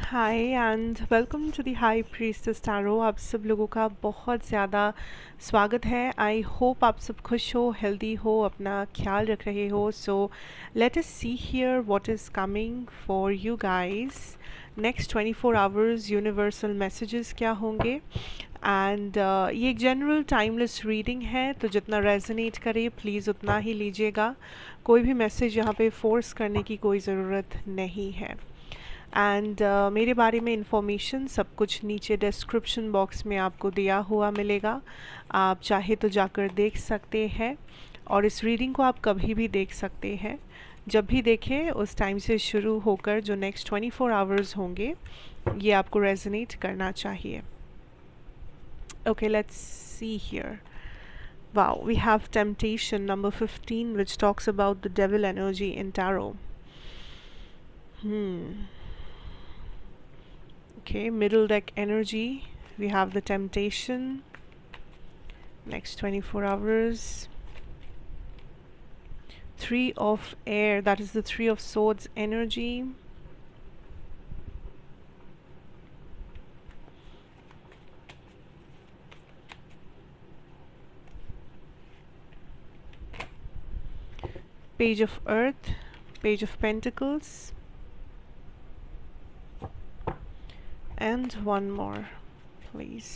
Hi and welcome to the high priestess tarot. आप सब लोगों का बहुत ज़्यादा स्वागत है। आई होप आप सब खुश हो, हेल्दी हो, अपना ख्याल रख रहे हो। So let us see here what is coming for you guys next 24 hours. Universal messages क्या होंगे एंड ये एक जनरल टाइमलेस रीडिंग है, तो जितना रेजोनेट करे प्लीज़ उतना ही लीजिएगा। कोई भी मैसेज यहाँ पे फोर्स करने की कोई ज़रूरत नहीं है। एंड मेरे बारे में इंफॉर्मेशन सब कुछ नीचे डिस्क्रिप्शन बॉक्स में आपको दिया हुआ मिलेगा। आप चाहे तो जाकर देख सकते हैं और इस रीडिंग को आप कभी भी देख सकते हैं। जब भी देखें उस टाइम से शुरू होकर जो नेक्स्ट 24 आवर्स होंगे ये आपको रेजोनेट करना चाहिए। Okay, let's see here. Wow, we have temptation number 15 which talks about the devil energy in tarot. Okay, middle deck energy, we have the temptation next 24 hours. Three of air, that is the Three of Swords energy. Page of Earth, Page of Pentacles, and one more please.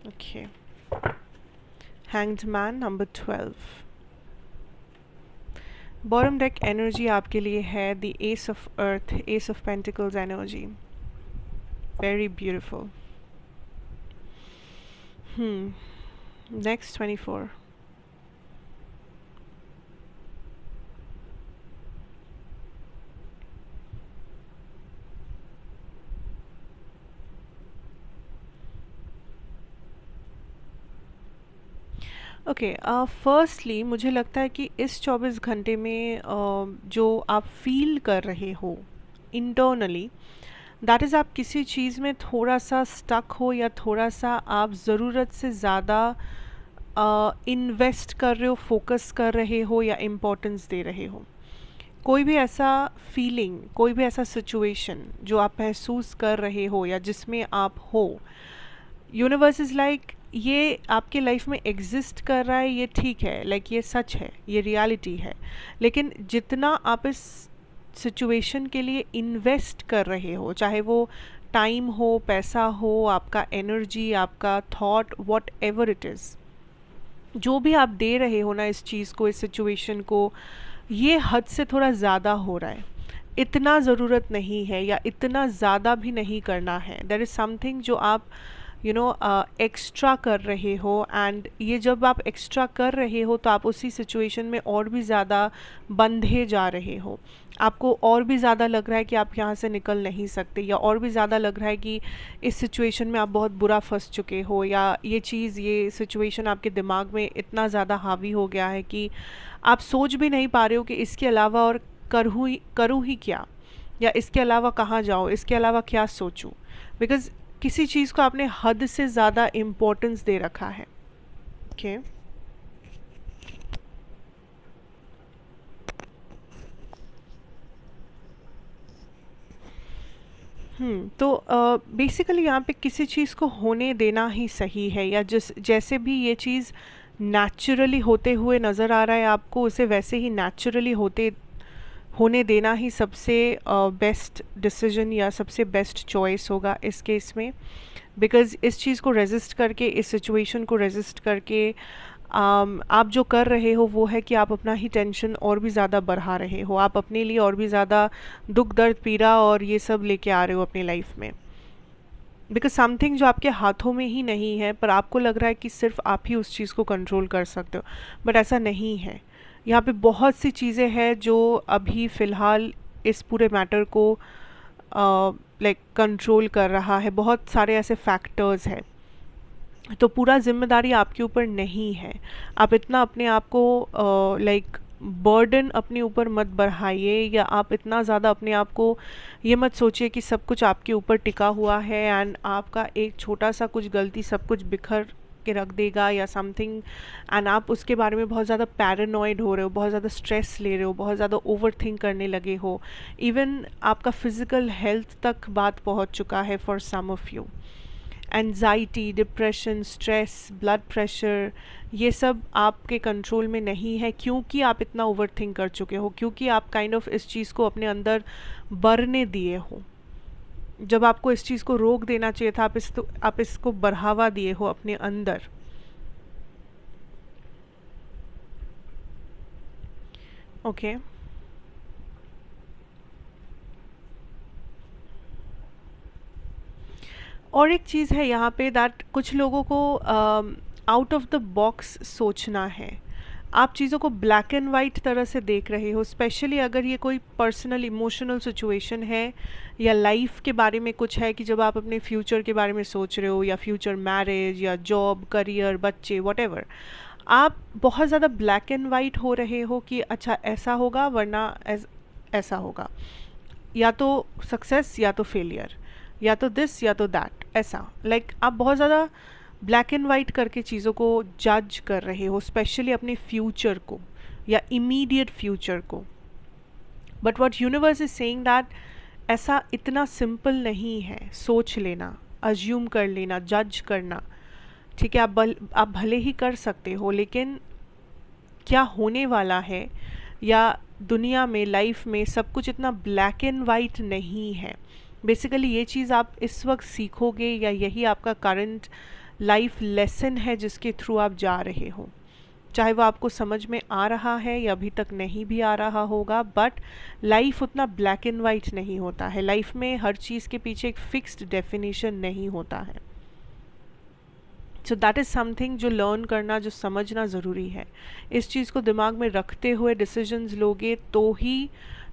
Okay, Hanged Man number 12. Bottom deck energy आपके लिए है the S of earth, S of pentacles energy. Very beautiful. Next 24। Okay, firstly मुझे लगता है कि इस 24 घंटे में जो आप फील कर रहे हो इंटरनली, दैट इज़ आप किसी चीज़ में थोड़ा सा स्टक हो या थोड़ा सा आप ज़रूरत से ज़्यादा इन्वेस्ट कर रहे हो, फोकस कर रहे हो या इम्पोर्टेंस दे रहे हो। कोई भी ऐसा फीलिंग, कोई भी ऐसा सिचुएशन जो आप महसूस कर रहे हो या जिसमें आप हो, यूनिवर्स इज़ लाइक ये आपके लाइफ में एग्जिस्ट कर रहा है, ये ठीक है, लाइक ये सच है, ये रियलिटी है। लेकिन जितना आप इस सिचुएशन के लिए इन्वेस्ट कर रहे हो, चाहे वो टाइम हो, पैसा हो, आपका एनर्जी, आपका thought, what ever it is, जो भी आप दे रहे हो ना इस चीज़ को, इस सिचुएशन को, ये हद से थोड़ा ज़्यादा हो रहा है। इतना ज़रूरत नहीं है या इतना ज़्यादा भी नहीं करना है। देयर इज़ समथिंग जो आप एक्स्ट्रा कर रहे हो, एंड ये जब आप एक्स्ट्रा कर रहे हो तो आप उसी सिचुएशन में और भी ज़्यादा बंधे जा रहे हो। आपको और भी ज़्यादा लग रहा है कि आप यहाँ से निकल नहीं सकते, या और भी ज़्यादा लग रहा है कि इस सिचुएशन में आप बहुत बुरा फंस चुके हो, या ये चीज़, ये सिचुएशन आपके दिमाग में इतना ज़्यादा हावी हो गया है कि आप सोच भी नहीं पा रहे हो कि इसके अलावा और करूँ ही क्या, या इसके अलावा कहाँ जाऊँ, इसके अलावा क्या सोचूं, बिकॉज किसी चीज़ को आपने हद से ज़्यादा इम्पोर्टेंस दे रखा है। ओके, तो बेसिकली यहाँ पे किसी चीज़ को होने देना ही सही है, या जैसे भी ये चीज़ नेचुरली होते हुए नज़र आ रहा है आपको, उसे वैसे ही नेचुरली होने देना ही सबसे बेस्ट डिसीजन या सबसे बेस्ट चॉइस होगा इस केस में। बिकॉज़ इस चीज़ को रेजिस्ट करके, इस सिचुएशन को रेजिस्ट करके आप जो कर रहे हो वो है कि आप अपना ही टेंशन और भी ज़्यादा बढ़ा रहे हो, आप अपने लिए और भी ज़्यादा दुख, दर्द, पीड़ा और ये सब लेके आ रहे हो अपनी लाइफ में। बिकॉज समथिंग जो आपके हाथों में ही नहीं है, पर आपको लग रहा है कि सिर्फ आप ही उस चीज़ को कंट्रोल कर सकते हो, बट ऐसा नहीं है। यहाँ पे बहुत सी चीज़ें हैं जो अभी फ़िलहाल इस पूरे मैटर को लाइक कंट्रोल कर रहा है। बहुत सारे ऐसे फैक्टर्स हैं, तो पूरा जिम्मेदारी आपके ऊपर नहीं है। आप इतना अपने आप को लाइक बर्डन अपने ऊपर मत बढ़ाइए, या आप इतना ज़्यादा अपने आप को ये मत सोचिए कि सब कुछ आपके ऊपर टिका हुआ है एंड आपका एक छोटा सा कुछ गलती सब कुछ बिखर के रख देगा या समथिंग, एंड आप उसके बारे में बहुत ज़्यादा पैरानॉइड हो रहे हो, बहुत ज़्यादा स्ट्रेस ले रहे हो, बहुत ज़्यादा ओवर थिंक करने लगे हो, इवन आपका फिज़िकल हेल्थ तक बात पहुंच चुका है for some of you. Anxiety, depression, stress, blood pressure, ये सब आपके कंट्रोल में नहीं है क्योंकि आप इतना ओवर थिंक कर चुके हो, क्योंकि आप काइंड ऑफ इस चीज़ को अपने अंदर बढ़ने दिए हो। जब आपको इस चीज़ को रोक देना चाहिए था, आप इसको बढ़ावा दिए हो अपने अंदर। ओके और एक चीज़ है यहाँ पे दैट कुछ लोगों को आउट ऑफ द बॉक्स सोचना है। आप चीज़ों को ब्लैक एंड वाइट तरह से देख रहे हो, स्पेशली अगर ये कोई पर्सनल इमोशनल सिचुएशन है या लाइफ के बारे में कुछ है कि जब आप अपने फ्यूचर के बारे में सोच रहे हो या फ्यूचर मैरिज या जॉब, करियर, बच्चे, वॉटेवर, आप बहुत ज़्यादा ब्लैक एंड वाइट हो रहे हो कि अच्छा ऐसा होगा वरना ऐसा होगा, या तो सक्सेस या तो फेलियर, या तो दिस या तो दैट, ऐसा लाइक आप बहुत ज़्यादा ब्लैक एंड वाइट करके चीज़ों को जज कर रहे हो, स्पेशली अपने फ्यूचर को या इमीडिएट फ्यूचर को। But what universe is saying that ऐसा इतना सिंपल नहीं है सोच लेना, अज्यूम कर लेना, जज करना। ठीक है, आप भले ही कर सकते हो, लेकिन क्या होने वाला है या दुनिया में, लाइफ में सब कुछ इतना ब्लैक एंड वाइट नहीं है। बेसिकली ये चीज़ आप इस वक्त सीखोगे या यही आपका करंट लाइफ लेसन है जिसके थ्रू आप जा रहे हो, चाहे वो आपको समझ में आ रहा है या अभी तक नहीं भी आ रहा होगा। बट लाइफ उतना ब्लैक एंड वाइट नहीं होता है, लाइफ में हर चीज़ के पीछे एक फिक्स्ड डेफिनेशन नहीं होता है। सो दैट इज़ समथिंग जो लर्न करना, जो समझना ज़रूरी है। इस चीज़ को दिमाग में रखते हुए डिसीजंस लोगे तो ही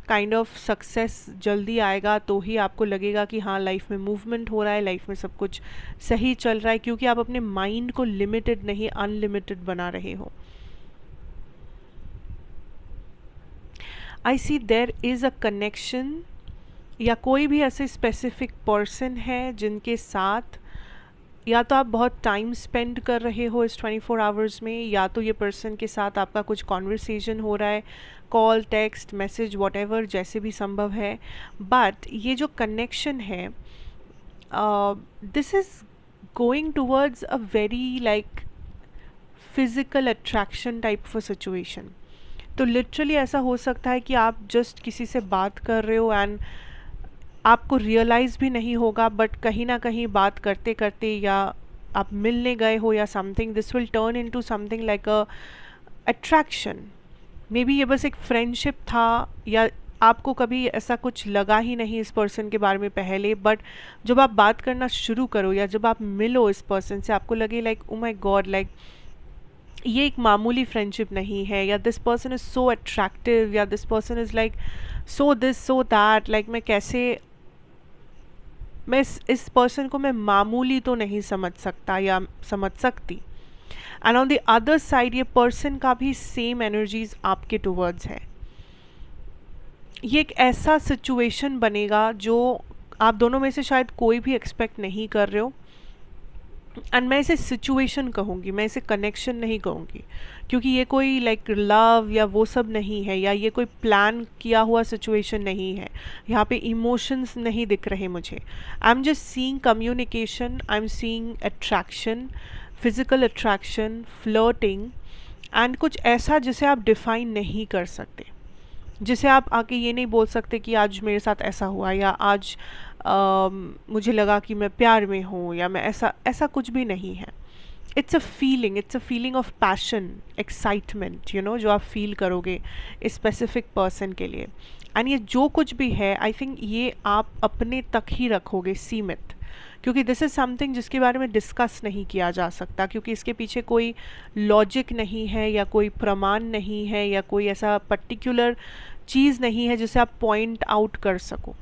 काइंड ऑफ सक्सेस जल्दी आएगा, तो ही आपको लगेगा कि हाँ लाइफ में मूवमेंट हो रहा है, लाइफ में सब कुछ सही चल रहा है, क्योंकि आप अपने माइंड को लिमिटेड नहीं अनलिमिटेड बना रहे हो। आई सी देयर इज़ अ कनेक्शन, या कोई भी ऐसे स्पेसिफिक पर्सन है जिनके साथ या तो आप बहुत टाइम स्पेंड कर रहे हो इस 24 आवर्स में, या तो ये पर्सन के साथ आपका कुछ कॉन्वर्सेशन हो रहा है, कॉल, टेक्स्ट, मैसेज, वॉटेवर, जैसे भी संभव है। बट ये जो कनेक्शन है, this is going towards a very like physical attraction type of situation. तो लिटरली ऐसा हो सकता है कि आप जस्ट किसी से बात कर रहे हो एंड आपको रियलाइज़ भी नहीं होगा, बट कहीं ना कहीं बात करते करते या आप मिलने गए हो या something, this will turn into something like a attraction. May be ये बस एक फ्रेंडशिप था, या आपको कभी ऐसा कुछ लगा ही नहीं इस पर्सन के बारे में पहले, बट जब आप बात करना शुरू करो या जब आप मिलो इस पर्सन से, आपको लगे like oh my god, like ये एक मामूली फ्रेंडशिप नहीं है, या this person is so attractive, या this person is like so this so that, like मैं इस पर्सन को मैं मामूली तो नहीं समझ सकता या समझ सकती। And on the other side ये पर्सन का भी सेम एनर्जीज आपके टुवर्ड्स है। ये एक ऐसा सिचुएशन बनेगा जो आप दोनों में से शायद कोई भी एक्सपेक्ट नहीं कर रहे हो। एंड मैं इसे सिचुएशन कहूँगी, मैं इसे कनेक्शन नहीं कहूँगी, क्योंकि ये कोई लाइक लव या वो सब नहीं है, या ये कोई प्लान किया हुआ सिचुएशन नहीं है। यहाँ पे इमोशंस नहीं दिख रहे मुझे। I am just seeing communication, I am seeing attraction, physical attraction, flirting, and कुछ ऐसा जिसे आप डिफाइन नहीं कर सकते, जिसे आप आके ये नहीं बोल सकते कि आज मेरे साथ ऐसा हुआ, या आज मुझे लगा कि मैं प्यार में हूँ, या मैं ऐसा कुछ भी नहीं है। It's a feeling of passion, excitement, you know, जो आप फील करोगे इस स्पेसिफिक पर्सन के लिए। एंड ये जो कुछ भी है, आई थिंक ये आप अपने तक ही रखोगे सीमित, क्योंकि दिस इज़ समथिंग जिसके बारे में डिस्कस नहीं किया जा सकता, क्योंकि इसके पीछे कोई लॉजिक नहीं है, या कोई प्रमाण नहीं है, या कोई ऐसा पर्टिकुलर चीज़ नहीं है जिसे आप पॉइंट आउट कर सको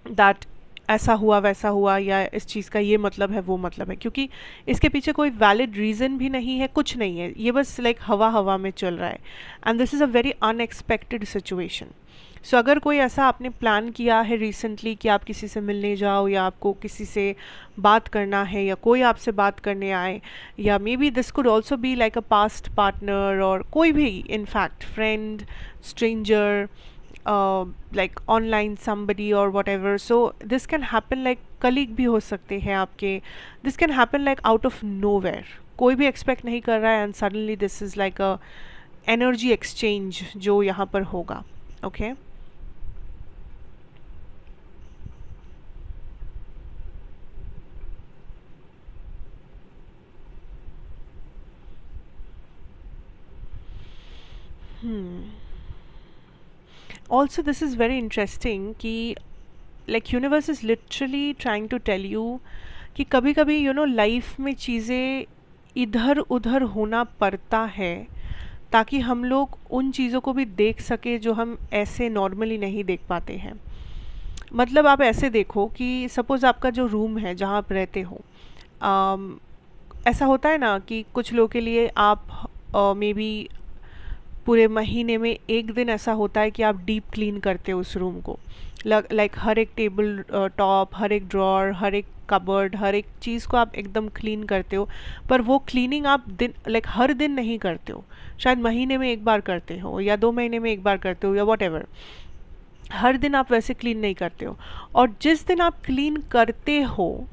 दैट ऐसा हुआ वैसा हुआ, या इस चीज़ का ये मतलब है वो मतलब है, क्योंकि इसके पीछे कोई वैलिड रीज़न भी नहीं है, कुछ नहीं है, ये बस लाइक हवा हवा में चल रहा है। And this is a very unexpected situation. So अगर कोई ऐसा आपने प्लान किया है रिसेंटली कि आप किसी से मिलने जाओ या आपको किसी से बात करना है या कोई आपसे बात करने आए, या may be this could also be like a past partner और कोई भी in fact friend, stranger, like online somebody or whatever. So this can happen like colleague भी हो सकते हैं आपके. This can happen like out of nowhere. कोई भी expect नहीं कर रहा है and suddenly this is like a energy exchange जो यहाँ पर होगा. Okay? Also this is very interesting कि like universe is literally trying to tell you कि कभी कभी लाइफ में चीज़ें इधर उधर होना पड़ता है ताकि हम लोग उन चीज़ों को भी देख सके जो हम ऐसे नॉर्मली नहीं देख पाते हैं. मतलब आप ऐसे देखो कि सपोज़ आपका जो रूम है जहाँ आप रहते हो, ऐसा होता है ना कि कुछ लोगों के लिए आप मे बी पूरे महीने में एक दिन ऐसा होता है कि आप डीप क्लीन करते हो उस रूम को. लाइक हर एक टेबल टॉप, हर एक ड्रॉर, हर एक कबर्ड, हर एक चीज़ को आप एकदम क्लीन करते हो. पर वो क्लीनिंग आप दिन लाइक हर दिन नहीं करते हो, शायद महीने में एक बार करते हो या 2 महीने में एक बार करते हो या वॉट एवर. हर दिन आप वैसे क्लीन नहीं करते हो. और जिस दिन आप क्लीन करते हो,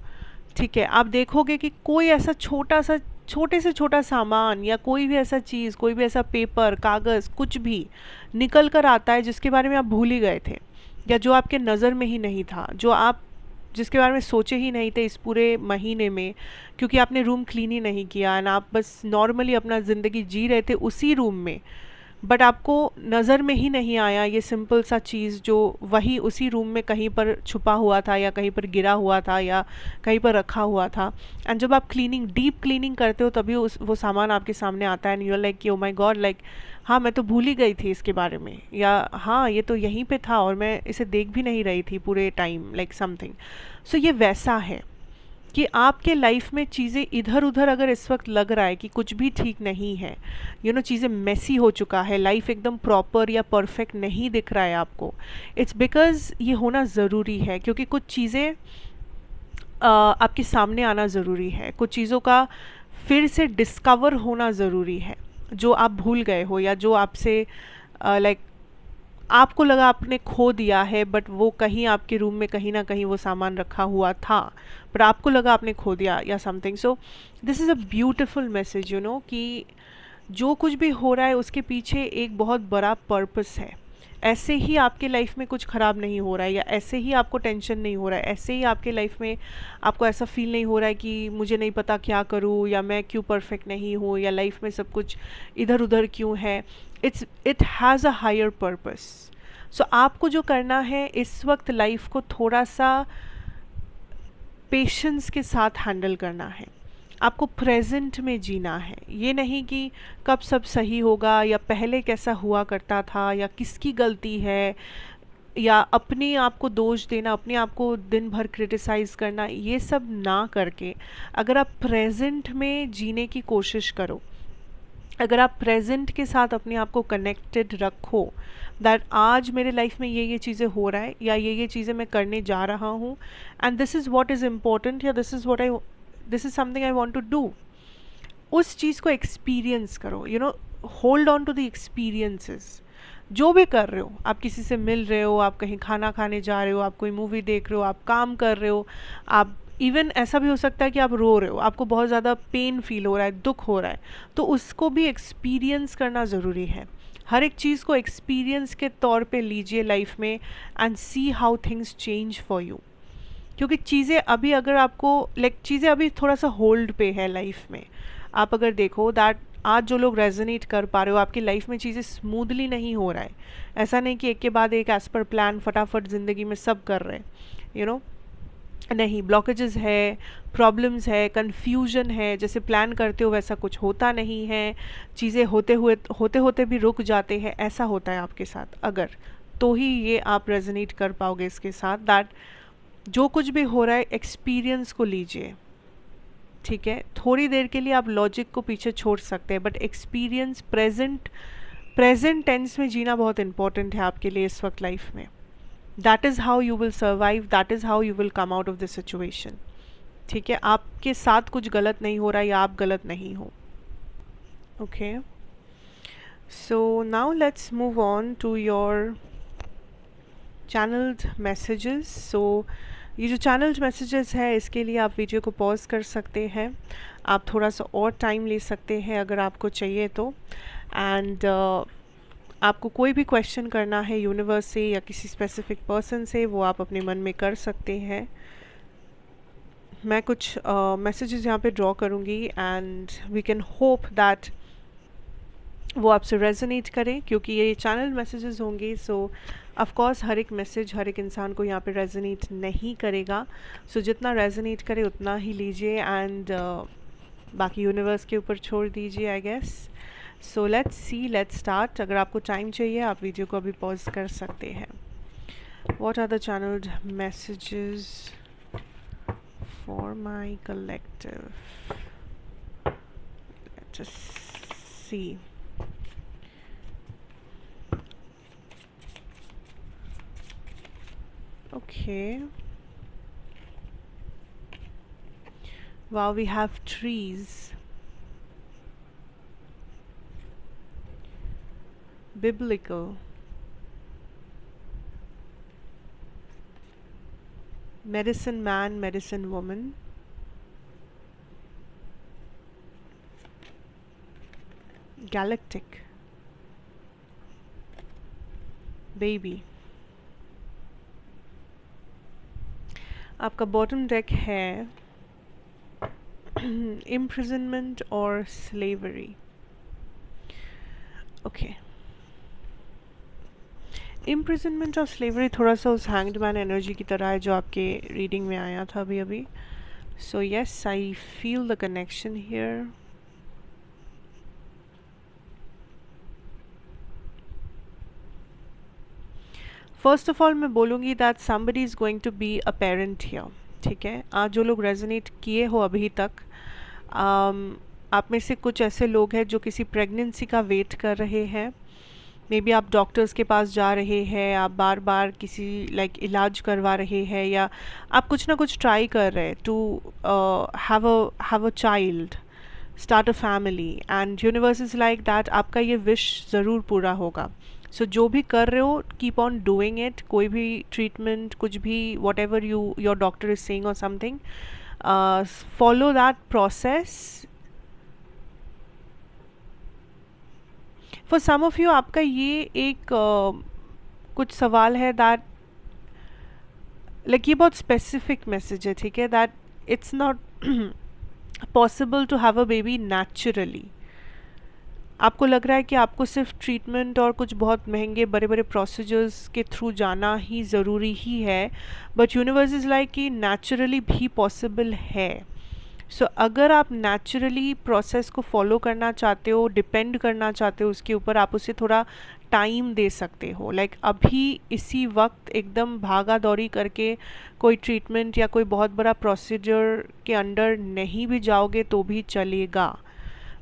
ठीक है, आप देखोगे कि कोई ऐसा छोटे से छोटा सामान या कोई भी ऐसा चीज़, कोई भी ऐसा पेपर, कागज़, कुछ भी निकल कर आता है जिसके बारे में आप भूल ही गए थे या जो आपके नज़र में ही नहीं था, जो आप जिसके बारे में सोचे ही नहीं थे इस पूरे महीने में, क्योंकि आपने रूम क्लीन ही नहीं किया एंड आप बस नॉर्मली अपना ज़िंदगी जी रहे थे उसी रूम में. बट आपको नज़र में ही नहीं आया ये सिंपल सा चीज़ जो वही उसी रूम में कहीं पर छुपा हुआ था या कहीं पर गिरा हुआ था या कहीं पर रखा हुआ था. एंड जब आप क्लीनिंग, डीप क्लीनिंग करते हो तभी वो सामान आपके सामने आता है एंड यू आर लाइक कि ओ माय गॉड, लाइक हाँ मैं तो भूल ही गई थी इसके बारे में, या हाँ ये तो यहीं पे था और मैं इसे देख भी नहीं रही थी पूरे टाइम, लाइक समथिंग. सो ये वैसा है कि आपके लाइफ में चीज़ें इधर उधर अगर इस वक्त लग रहा है कि कुछ भी ठीक नहीं है, चीज़ें मेसी हो चुका है, लाइफ एकदम प्रॉपर या परफेक्ट नहीं दिख रहा है आपको, इट्स बिकॉज़ ये होना ज़रूरी है. क्योंकि कुछ चीज़ें आपके सामने आना ज़रूरी है, कुछ चीज़ों का फिर से डिस्कवर होना ज़रूरी है जो आप भूल गए हो या जो आपसे लाइक आपको लगा आपने खो दिया है, बट वो कहीं आपके रूम में कहीं ना कहीं वो सामान रखा हुआ था, बट आपको लगा आपने खो दिया या something. So this is a beautiful message कि जो कुछ भी हो रहा है उसके पीछे एक बहुत बड़ा पर्पस है. ऐसे ही आपके लाइफ में कुछ ख़राब नहीं हो रहा है या ऐसे ही आपको टेंशन नहीं हो रहा है, ऐसे ही आपके लाइफ में आपको ऐसा फील नहीं हो रहा है कि मुझे नहीं पता क्या करूँ या मैं क्यों परफेक्ट नहीं हूँ या लाइफ में सब कुछ इधर उधर क्यों है. It has a higher purpose. So आपको जो करना है इस वक्त लाइफ को थोड़ा सा पेशेंस के साथ हैंडल करना है. आपको प्रेजेंट में जीना है, ये नहीं कि कब सब सही होगा या पहले कैसा हुआ करता था या किसकी गलती है या अपने आप को दोष देना, अपने आप को दिन भर क्रिटिसाइज़ करना, ये सब ना करके अगर आप प्रेजेंट में जीने की कोशिश करो, अगर आप प्रेजेंट के साथ अपने आप को कनेक्टेड रखो दैट आज मेरे लाइफ में ये चीज़ें हो रहा है या ये चीज़ें मैं करने जा रहा हूँ and this is what is important या this is something I want to do, उस चीज़ को एक्सपीरियंस करो. Hold on to the experiences. जो भी कर रहे हो, आप किसी से मिल रहे हो, आप कहीं खाना खाने जा रहे हो, आप कोई मूवी देख रहे हो, आप काम कर रहे हो, आप इवन ऐसा भी हो सकता है कि आप रो रहे हो, आपको बहुत ज़्यादा पेन फील हो रहा है, दुख हो रहा है, तो उसको भी एक्सपीरियंस करना ज़रूरी है. हर एक चीज़ को एक्सपीरियंस के तौर पे लीजिए लाइफ में and see how things change for you. क्योंकि चीज़ें अभी अगर आपको चीज़ें अभी थोड़ा सा होल्ड पे है लाइफ में. आप अगर देखो दैट आज जो लोग रेजोनेट कर पा रहे हो, आपकी लाइफ में चीज़ें स्मूथली नहीं हो रहा है. ऐसा नहीं कि एक के बाद एक एज पर प्लान फटाफट ज़िंदगी में सब कर रहे हैं, नहीं, ब्लॉकेजेस है, प्रॉब्लम्स है, कन्फ्यूजन है, जैसे प्लान करते हो वैसा कुछ होता नहीं है, चीज़ें होते होते भी रुक जाते हैं, ऐसा होता है आपके साथ. अगर तो ही ये आप रेजोनेट कर पाओगे इसके साथ दैट जो कुछ भी हो रहा है एक्सपीरियंस को लीजिए. ठीक है, थोड़ी देर के लिए आप लॉजिक को पीछे छोड़ सकते हैं but experience present present tense में जीना बहुत इंपॉर्टेंट है आपके लिए इस वक्त लाइफ में. That is how you will survive, that is how you will come out of the situation. ठीक है, आपके साथ कुछ गलत नहीं हो रहा या आप गलत नहीं हो. Okay, so now let's move on to your channelled messages. So ये जो चैनल्ड मैसेजेस है इसके लिए आप वीडियो को पॉज कर सकते हैं. आप थोड़ा सा और टाइम ले सकते हैं अगर आपको चाहिए तो. एंड आपको कोई भी क्वेश्चन करना है यूनिवर्स से या किसी स्पेसिफिक पर्सन से, वो आप अपने मन में कर सकते हैं. मैं कुछ मैसेजेस यहाँ पे ड्रॉ करूँगी and we can hope that वो आपसे रेजोनेट करें, क्योंकि ये चैनल मैसेजेस होंगे. सो ऑफ कोर्स हर एक मैसेज हर एक इंसान को यहाँ पे रेजोनेट नहीं करेगा. सो जितना रेजोनेट करे उतना ही लीजिए एंड बाकी यूनिवर्स के ऊपर छोड़ दीजिए I guess. So let's see, let's start. अगर आपको टाइम चाहिए आप वीडियो को अभी पॉज कर सकते हैं. What are the channelled messages for my collective? Let's see. Okay. Wow, we have trees. Biblical. Medicine man, medicine woman. Galactic. Baby. आपका बॉटम डेक है imprisonment और slavery. ओके, imprisonment और slavery थोड़ा सा उस hanged man एनर्जी की तरह है जो आपके रीडिंग में आया था अभी अभी. So yes, I feel the connection here. First of all मैं बोलूँगी that somebody is going to be a parent here. ठीक है, आज जो लोग रेजोनेट किए हो अभी तक, आप में से कुछ ऐसे लोग हैं जो किसी प्रेगनेंसी का वेट कर रहे हैं. मे बी आप डॉक्टर्स के पास जा रहे हैं, आप बार बार किसी इलाज करवा रहे हैं, या आप कुछ ना कुछ ट्राई कर रहे हैं to have a child, start a family, and universe is like that आपका ये विश ज़रूर पूरा होगा. सो जो भी कर रहे हो कीप ऑन डूइंग इट. कोई भी ट्रीटमेंट, कुछ भी, whatever your doctor is saying और something, follow that process. For some of you आपका ये एक कुछ सवाल है दैट ये बहुत स्पेसिफिक मैसेज है. ठीक है, that it's not possible to have a baby naturally. आपको लग रहा है कि आपको सिर्फ ट्रीटमेंट और कुछ बहुत महंगे बड़े बड़े प्रोसीजर्स के थ्रू जाना ही ज़रूरी ही है, बट यूनिवर्स इज़ लाइक कि नेचुरली भी पॉसिबल है. सो अगर आप नेचुरली प्रोसेस को फॉलो करना चाहते हो, डिपेंड करना चाहते हो उसके ऊपर, आप उसे थोड़ा टाइम दे सकते हो. अभी इसी वक्त एकदम भागा दौड़ी करके कोई ट्रीटमेंट या कोई बहुत बड़ा प्रोसीजर के अंडर नहीं भी जाओगे तो भी चलेगा.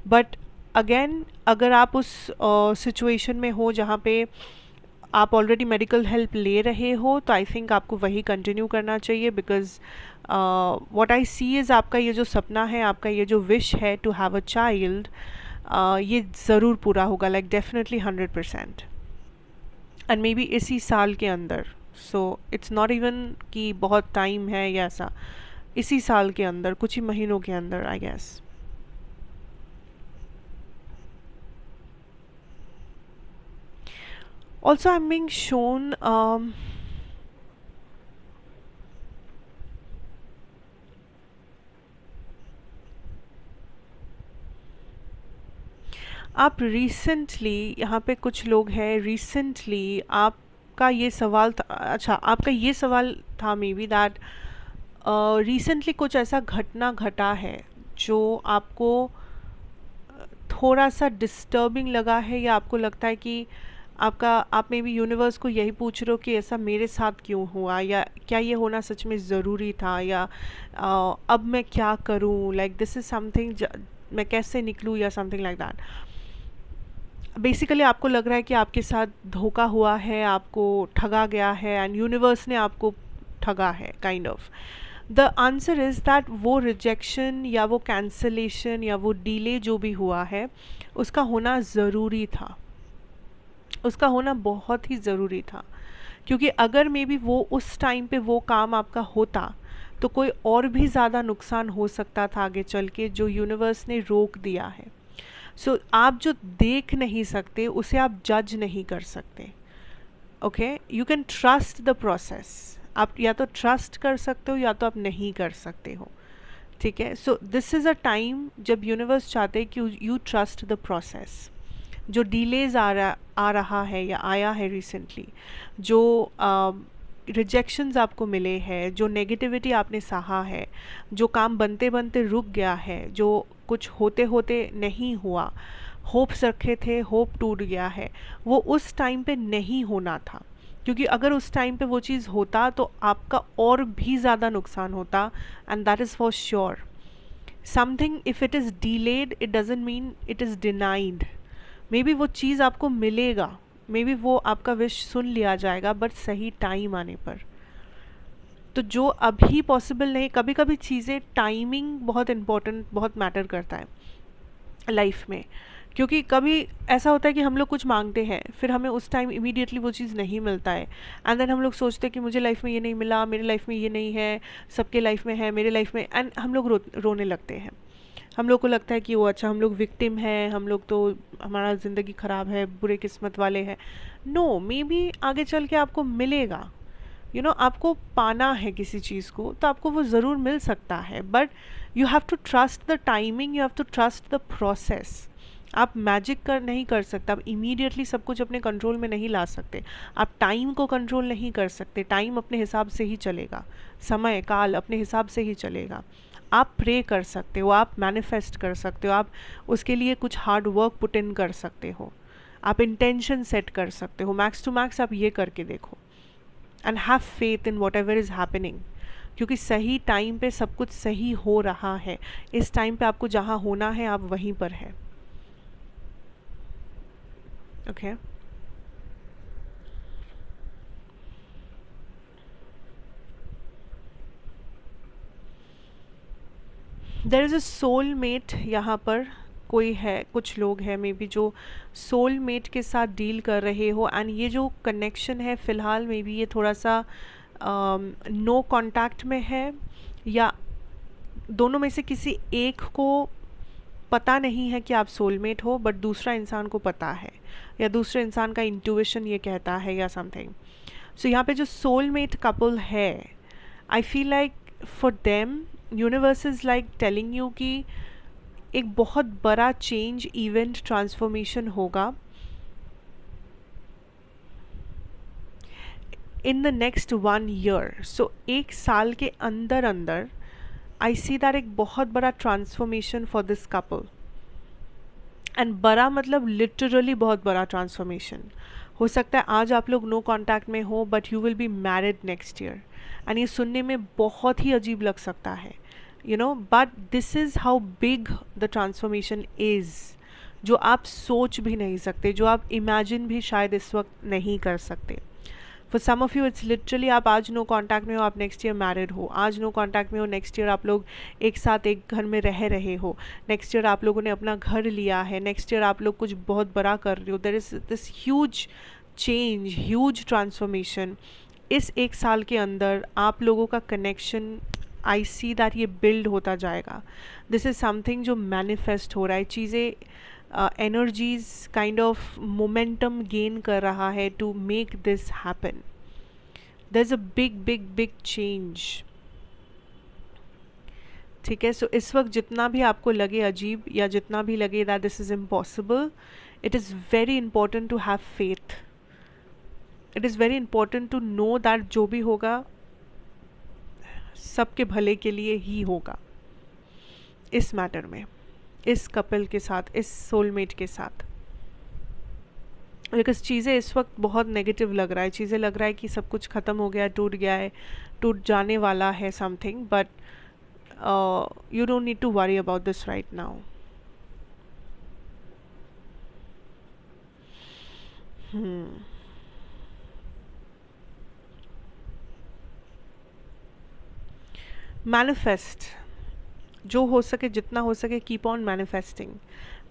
बट अगेन अगर आप उस सिचुएशन में हो जहाँ पे आप ऑलरेडी मेडिकल हेल्प ले रहे हो, तो आई थिंक आपको वही कंटिन्यू करना चाहिए. Because what I see is आपका ये जो सपना है, आपका ये जो विश है टू हैव अ चाइल्ड, ये ज़रूर पूरा होगा, डेफिनेटली 100%, एंड मे बी इसी साल के अंदर. सो इट्स नॉट इवन कि बहुत टाइम है या ऐसा, इसी साल के अंदर, कुछ ही महीनों के अंदर I guess. Also, I'm being shown आप रिसेंटली, यहाँ पे कुछ लोग हैं, रिसेंटली आपका ये सवाल था, अच्छा आपका ये सवाल था मे बी दैट रिसेंटली कुछ ऐसा घटना घटा है जो आपको थोड़ा सा डिस्टर्बिंग लगा है, या आपको लगता है कि आप में भी यूनिवर्स को यही पूछ रहे हो कि ऐसा मेरे साथ क्यों हुआ, या क्या ये होना सच में ज़रूरी था, या अब मैं क्या करूं, दिस इज़ समथिंग, मैं कैसे निकलूं, या समथिंग लाइक दैट. बेसिकली आपको लग रहा है कि आपके साथ धोखा हुआ है, आपको ठगा गया है एंड यूनिवर्स ने आपको ठगा है, kind of. The answer is that वो रिजेक्शन या वो कैंसलेशन या वो डिले जो भी हुआ है, उसका होना ज़रूरी था, उसका होना बहुत ही ज़रूरी था। क्योंकि अगर मे बी वो उस टाइम पे वो काम आपका होता तो कोई और भी ज़्यादा नुकसान हो सकता था आगे चल के, जो यूनिवर्स ने रोक दिया है। सो आप जो देख नहीं सकते उसे आप जज नहीं कर सकते। Okay, you can trust the process. आप या तो ट्रस्ट कर सकते हो या तो आप नहीं कर सकते हो। ठीक है, so this is a time जब यूनिवर्स चाहते हैं कि यू ट्रस्ट द प्रोसेस। जो डिलेज आ रहा है या आया है रिसेंटली, जो रिजेक्शंस आपको मिले हैं, जो नेगेटिविटी आपने सहा है, जो काम बनते बनते रुक गया है, जो कुछ होते होते नहीं हुआ, होप्स रखे थे, होप टूट गया है, वो उस टाइम पे नहीं होना था। क्योंकि अगर उस टाइम पे वो चीज़ होता तो आपका और भी ज़्यादा नुकसान होता, and that is for sure. Something if it is delayed it doesn't mean it is denied. May be वो चीज़ आपको मिलेगा, मे बी वो आपका विश सुन लिया जाएगा, बट सही टाइम आने पर। तो जो अभी पॉसिबल नहीं, कभी कभी चीज़ें, टाइमिंग बहुत इम्पोर्टेंट, बहुत मैटर करता है लाइफ में। क्योंकि कभी ऐसा होता है कि हम लोग कुछ मांगते हैं, फिर हमें उस टाइम इमीडिएटली वो चीज़ नहीं मिलता है, एंड देन हम लोग सोचते हैं कि मुझे लाइफ में ये नहीं मिला, मेरे लाइफ में ये नहीं है, सबके लाइफ में है, मेरे लाइफ में, एंड हम लोग रोने लगते हैं। हम लोग को लगता है कि वो अच्छा, हम लोग विक्टिम हैं, हम लोग तो, हमारा ज़िंदगी ख़राब है, बुरे किस्मत वाले हैं। नो, मे बी आगे चल के आपको मिलेगा। आपको पाना है किसी चीज़ को तो आपको वो ज़रूर मिल सकता है, but you have to trust the timing, you have to trust the process. आप मैजिक नहीं कर सकते, आप इमीडिएटली सब कुछ अपने कंट्रोल में नहीं ला सकते, आप टाइम को कंट्रोल नहीं कर सकते, टाइम अपने हिसाब से ही चलेगा, समय काल अपने हिसाब से ही चलेगा। आप प्रे कर सकते हो, आप मैनिफेस्ट कर सकते हो, आप उसके लिए कुछ हार्ड वर्क पुट इन कर सकते हो, आप इंटेंशन सेट कर सकते हो, मैक्स टू मैक्स आप ये करके देखो, and have faith in what ever is happening. क्योंकि सही टाइम पे सब कुछ सही हो रहा है, इस टाइम पे आपको जहाँ होना है आप वहीं पर है। Okay, there is a soul mate. यहाँ पर कोई है, कुछ लोग हैं मे बी जो सोल मेट के साथ डील कर रहे हो, एंड ये जो कनेक्शन है फ़िलहाल मे बी ये थोड़ा सा नो कांटेक्ट में है, या दोनों में से किसी एक को पता नहीं है कि आप सोलमेट हो, बट दूसरा इंसान को पता है, या दूसरे इंसान का इंट्यूशन ये कहता है या समथिंग। सो यहाँ पे जो सोलमेट कपल है, I feel like for them universe is like telling you कि एक बहुत बड़ा चेंज, इवेंट, ट्रांसफॉर्मेशन होगा इन द नेक्स्ट 1 year। सो एक साल के अंदर अंदर आई सी दैट एक बहुत बड़ा transformation for this couple, and बड़ा मतलब लिटरली बहुत बड़ा ट्रांसफॉर्मेशन। हो सकता है आज आप लोग नो कांटेक्ट में हो, but you will be married next year, and ये सुनने में बहुत ही अजीब लग सकता है, but this is how big the transformation is, जो आप सोच भी नहीं सकते, जो आप इमेजिन भी शायद इस वक्त नहीं कर सकते। For some of you it's literally, आप आज नो कांटेक्ट में हो, आप नेक्स्ट ईयर मैरिड हो, आज नो कांटेक्ट में हो, नेक्स्ट ईयर आप लोग एक साथ एक घर में रह रहे हो, नेक्स्ट ईयर आप लोगों ने अपना घर लिया है, नेक्स्ट ईयर आप लोग कुछ बहुत बड़ा कर रहे हो। There is this huge change, huge transformation. इस एक साल के अंदर आप लोगों का कनेक्शन, आई सी दैट ये बिल्ड होता जाएगा। दिस इज़ समथिंग जो मैनिफेस्ट हो रहा है, चीज़ें, energies kind of momentum gain कर रहा है to make this happen. There is a big big big change. ठीक है, सो इस वक्त जितना भी आपको लगे अजीब, या जितना भी लगे that this is impossible, it is very important to have faith. It is very important to know that जो भी होगा सबके भले के लिए ही होगा, इस मैटर में, इस कपल के साथ, इस सोलमेट के साथ। बिकॉज चीज़ें इस वक्त बहुत नेगेटिव लग रहा है, चीज़ें लग रहा है कि सब कुछ ख़त्म हो गया, टूट गया है, टूट जाने वाला है something, but you don't need to worry about this right now. Manifest, जो हो सके जितना हो सके कीप ऑन मैनिफेस्टिंग,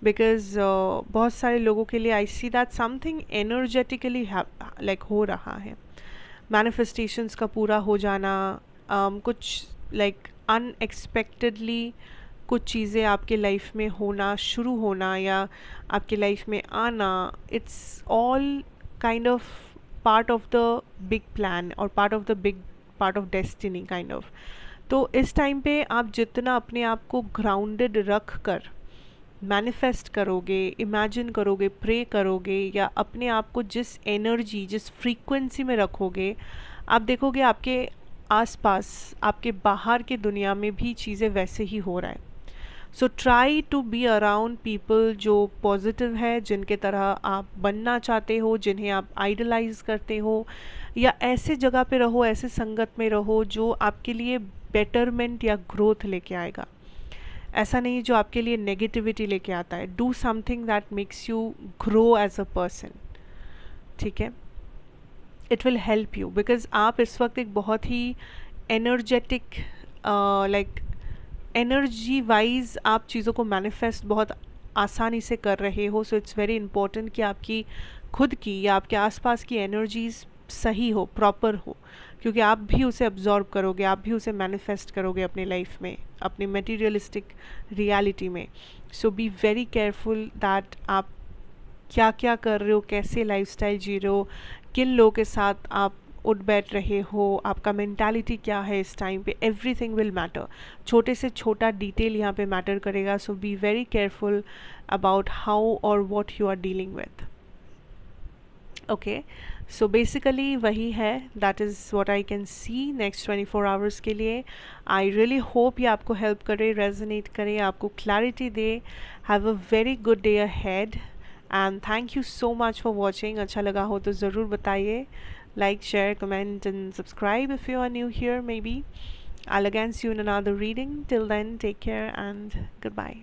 बिकॉज बहुत सारे लोगों के लिए I see that something energetically like हो रहा है। मैनिफेस्टेशंस का पूरा हो जाना, कुछ लाइक अनएक्सपेक्टेडली कुछ चीज़ें आपके लाइफ में होना शुरू होना या आपके लाइफ में आना, it's all kind of part of the big plan और part of the big part of destiny kind of. तो इस टाइम पे आप जितना अपने आप को ग्राउंडेड रख कर मैनिफेस्ट करोगे, इमेजिन करोगे, प्रे करोगे या अपने आप को जिस एनर्जी जिस फ्रीक्वेंसी में रखोगे, आप देखोगे आपके आसपास आपके बाहर के दुनिया में भी चीज़ें वैसे ही हो रहा है। So try to be around people जो पॉजिटिव है, जिनके तरह आप बनना चाहते हो, जिन्हें आप आइडलाइज करते हो, या ऐसे जगह पे रहो, ऐसे संगत में रहो जो आपके लिए बेटरमेंट या ग्रोथ लेके आएगा। ऐसा नहीं जो आपके लिए नेगेटिविटी लेके आता है। Do something that makes you grow as a person, ठीक है। It will help you because आप इस वक्त एक बहुत ही एनर्जेटिक लाइक एनर्जी वाइज आप चीज़ों को मैनिफेस्ट बहुत आसानी से कर रहे हो। सो इट्स वेरी इंपॉर्टेंट कि आपकी खुद की या आपके आसपास की एनर्जीज सही हो, प्रॉपर हो, क्योंकि आप भी उसे अब्जॉर्ब करोगे, आप भी उसे मैनिफेस्ट करोगे अपनी लाइफ में, अपनी मटेरियलिस्टिक रियलिटी में। सो बी वेरी केयरफुल दैट आप क्या क्या कर रहे हो, कैसे लाइफस्टाइल जी रहे हो, किन लोगों के साथ आप उठ बैठ रहे हो, आपका मेंटालिटी क्या है इस टाइम पे, एवरीथिंग विल मैटर। छोटे से छोटा डिटेल यहाँ पे मैटर करेगा। So be very careful about how और what you are dealing with. Okay, so basically वही है, that is what I can see next 24 hours के लिए। आई रियली होप ये आपको हेल्प करे, रेजोनेट करे, आपको clarity they. Have a very good day ahead and thank you so much for watching. अच्छा लगा हो तो ज़रूर बताइए, like, share, comment and subscribe if you are new here maybe. I'll again see you in another reading. Till then, take care and goodbye.